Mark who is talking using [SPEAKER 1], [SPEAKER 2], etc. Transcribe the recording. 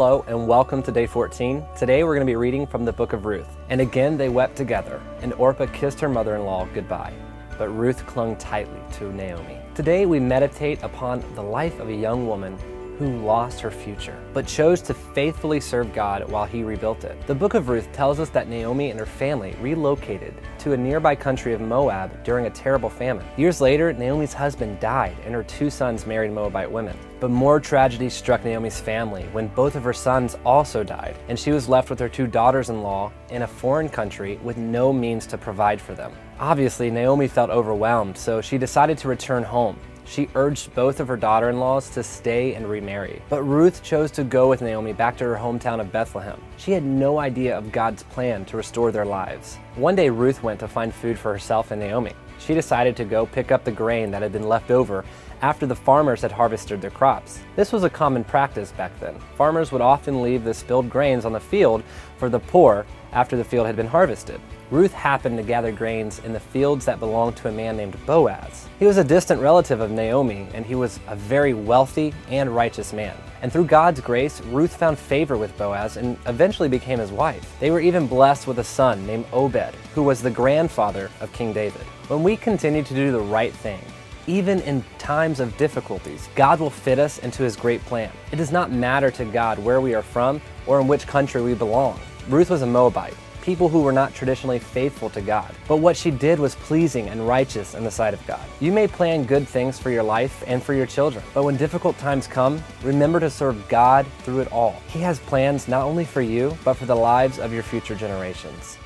[SPEAKER 1] Hello and welcome to day 14. Today we're going to be reading from the book of Ruth. And again they wept together, and Orpah kissed her mother-in-law goodbye, but Ruth clung tightly to Naomi. Today we meditate upon the life of a young woman who lost her future, but chose to faithfully serve God while he rebuilt it. The book of Ruth tells us that Naomi and her family relocated to a nearby country of Moab during a terrible famine. Years later, Naomi's husband died and her 2 sons married Moabite women. But more tragedy struck Naomi's family when both of her sons also died, and she was left with her 2 daughters-in-law in a foreign country with no means to provide for them. Obviously, Naomi felt overwhelmed, so she decided to return home. She urged both of her daughter-in-laws to stay and remarry. But Ruth chose to go with Naomi back to her hometown of Bethlehem. She had no idea of God's plan to restore their lives. One day Ruth went to find food for herself and Naomi. She decided to go pick up the grain that had been left over after the farmers had harvested their crops. This was a common practice back then. Farmers would often leave the spilled grains on the field for the poor after the field had been harvested. Ruth happened to gather grains in the fields that belonged to a man named Boaz. He was a distant relative of Naomi, and he was a very wealthy and righteous man. And through God's grace, Ruth found favor with Boaz and eventually became his wife. They were even blessed with a son named Obed, who was the grandfather of King David. When we continue to do the right thing, even in times of difficulties, God will fit us into his great plan. It does not matter to God where we are from or in which country we belong. Ruth was a Moabite, people who were not traditionally faithful to God. But what she did was pleasing and righteous in the sight of God. You may plan good things for your life and for your children, but when difficult times come, remember to serve God through it all. He has plans not only for you, but for the lives of your future generations.